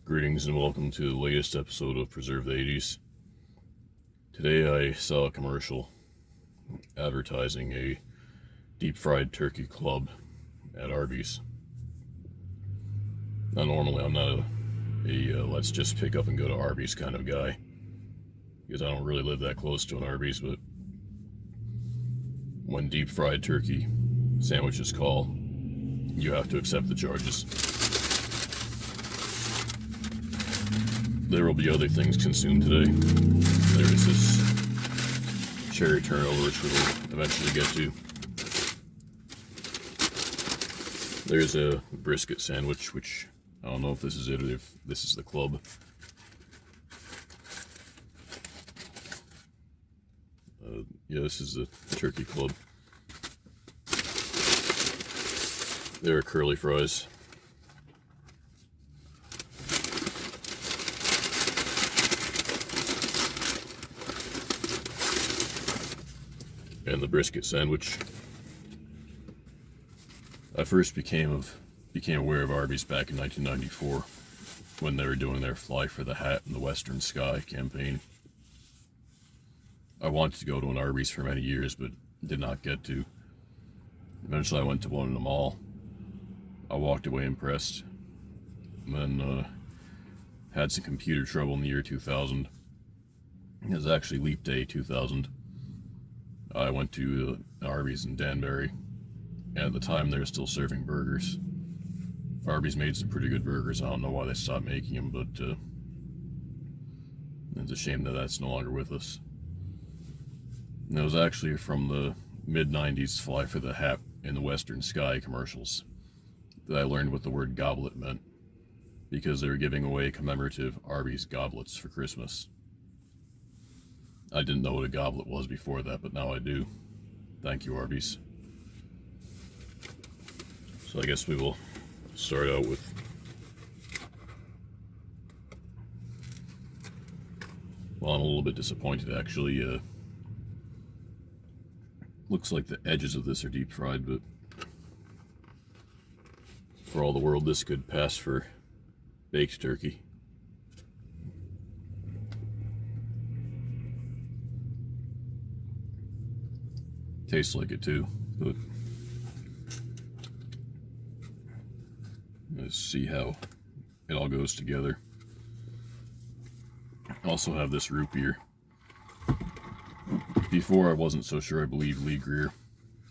Greetings and welcome to the latest episode of Preserve the 80s. Today I saw a commercial advertising a deep fried turkey club at Arby's. Now normally I'm not a let's just pick up and go to Arby's kind of guy, because I don't really live that close to an Arby's, but when deep fried turkey sandwiches call, you have to accept the charges. There will be other things consumed today. There is this cherry turnover, which we'll eventually get to. There's a brisket sandwich, which I don't know if this is it or if this is the club. Yeah, this is the turkey club. There are curly fries. And the brisket sandwich. I first became aware of Arbys back in 1994 when they were doing their Fly for the Hat in the Western Sky campaign. I wanted to go to an Arby's for many years, but did not get to. Eventually I went to one in the mall. I walked away impressed, and then had some computer trouble in the year 2000. It was actually Leap Day 2000. I went to Arby's in Danbury, and at the time they were still serving burgers. Arby's made some pretty good burgers. I don't know why they stopped making them, but it's a shame that that's no longer with us. And it was actually from the mid-90s Fly for the Hat in the Western Sky commercials that I learned what the word goblet meant, because they were giving away commemorative Arby's goblets for Christmas. I didn't know what a goblet was before that, but now I do. Thank you, Arbys. So I guess we will start out with well, I'm a little bit disappointed actually. Looks like the edges of this are deep fried, but for all the world this could pass for baked turkey. Tastes like it too, but let's see how it all goes together. I also have this root beer. Before I wasn't so sure I believed Lee Greer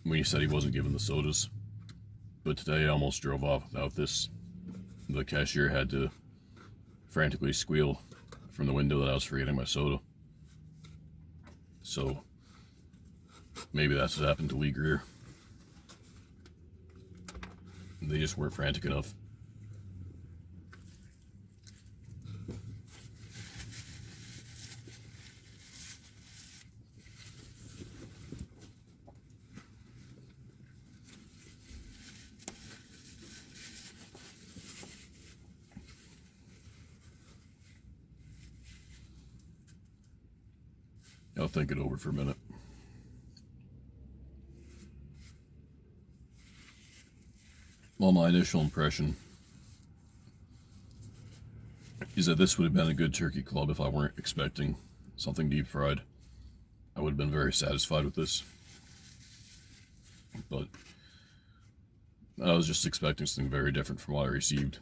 when he said he wasn't giving the sodas, but today I almost drove off without this. The cashier had to frantically squeal from the window that I was forgetting my soda. So maybe that's what happened to Lee Greer. They just weren't frantic enough. I'll think it over for a minute. Well, my initial impression is that this would have been a good turkey club if I weren't expecting something deep fried. I would have been very satisfied with this. But I was just expecting something very different from what I received.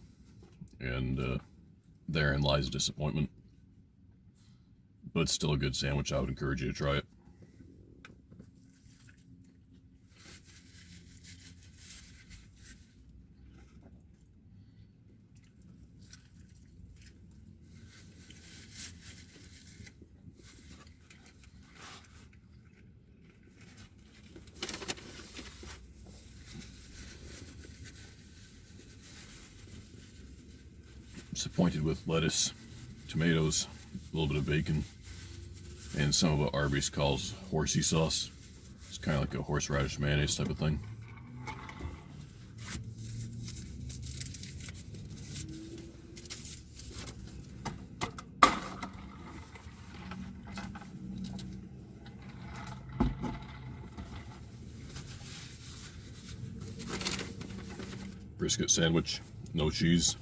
And therein lies a disappointment. But it's still a good sandwich. I would encourage you to try it. Disappointed with lettuce, tomatoes, a little bit of bacon, and some of what Arby's calls horsey sauce. It's kind of like a horseradish mayonnaise type of thing. Brisket sandwich, no cheese.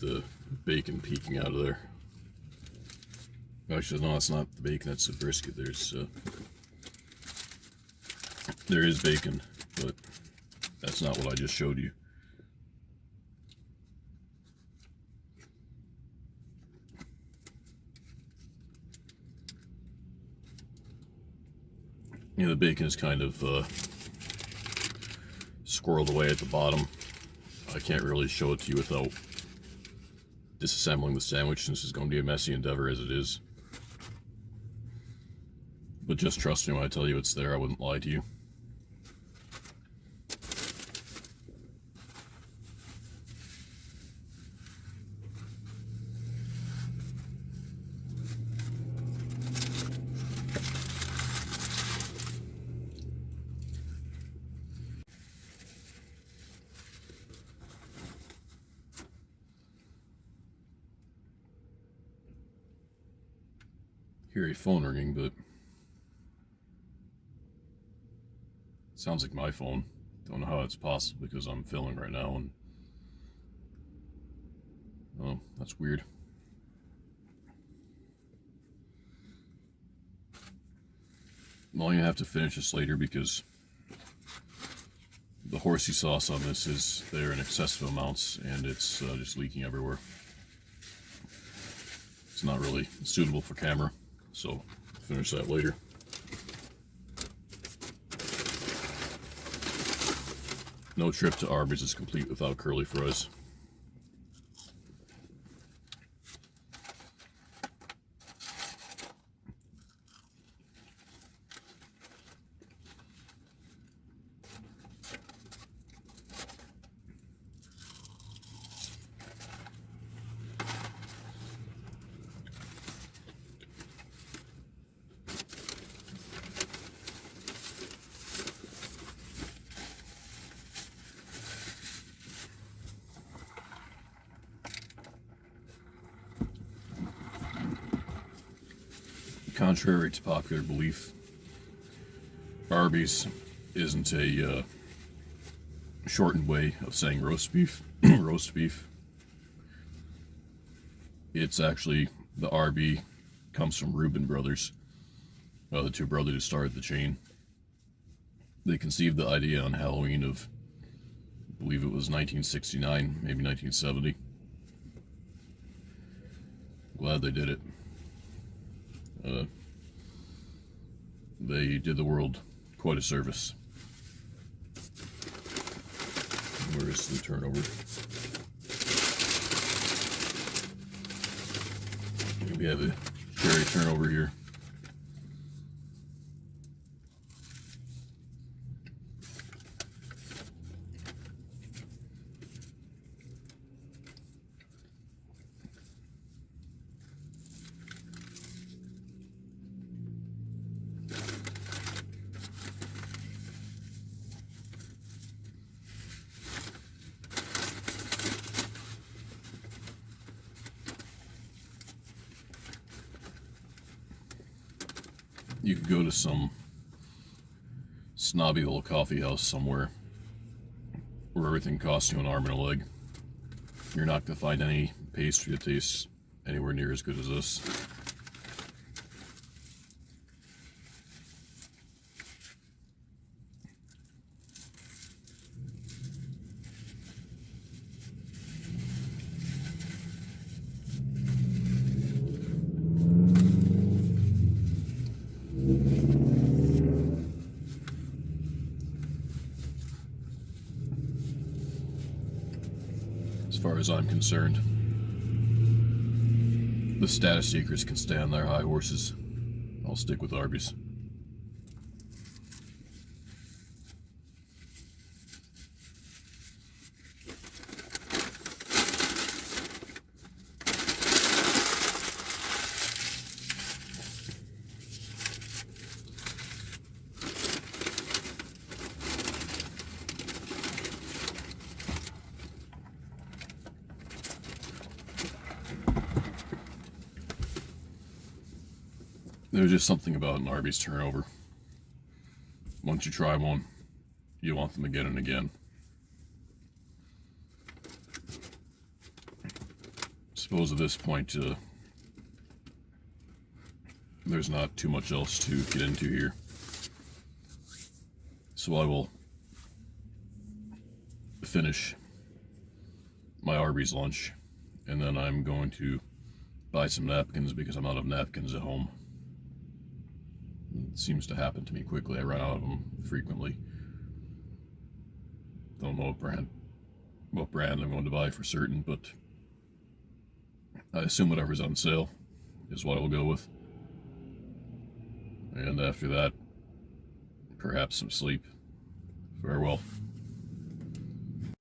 with the bacon peeking out of there. Actually, no, it's not the bacon, that's the brisket. There is bacon, but that's not what I just showed you. You know, the bacon is kind of squirreled away at the bottom. I can't really show it to you without disassembling the sandwich, since it's going to be a messy endeavor as it is. But just trust me when I tell you it's there. I wouldn't lie to you. Hear a phone ringing, but sounds like my phone. Don't know how it's possible because I'm filming right now, and oh, that's weird. I'm only gonna have to finish this later because the horsey sauce on this is there in excessive amounts, and it's just leaking everywhere. It's not really suitable for camera, so finish that later. No trip to Arby's is complete without curly fries. Contrary to popular belief, Arby's isn't a shortened way of saying roast beef. Roast beef. It's actually, the Arby comes from Reuben brothers, the two brothers who started the chain. They conceived the idea on Halloween of, I believe it was 1969, maybe 1970. Glad they did it. They did the world quite a service. Where is the turnover? We have a cherry turnover here. You could go to some snobby little coffee house somewhere where everything costs you an arm and a leg. You're not going to find any pastry that tastes anywhere near as good as this. As far as I'm concerned, the status seekers can stay on their high horses. I'll stick with Arbys. There's just something about an Arby's turnover. Once you try one, you want them again and again. suppose at this point, there's not too much else to get into here. So I will finish my Arby's lunch, and then I'm going to buy some napkins because I'm out of napkins at home. It seems to happen to me quickly. I run out of them frequently. Don't know what brand I'm going to buy for certain, but I assume whatever's on sale is what I'll go with. And after that, perhaps some sleep. Farewell.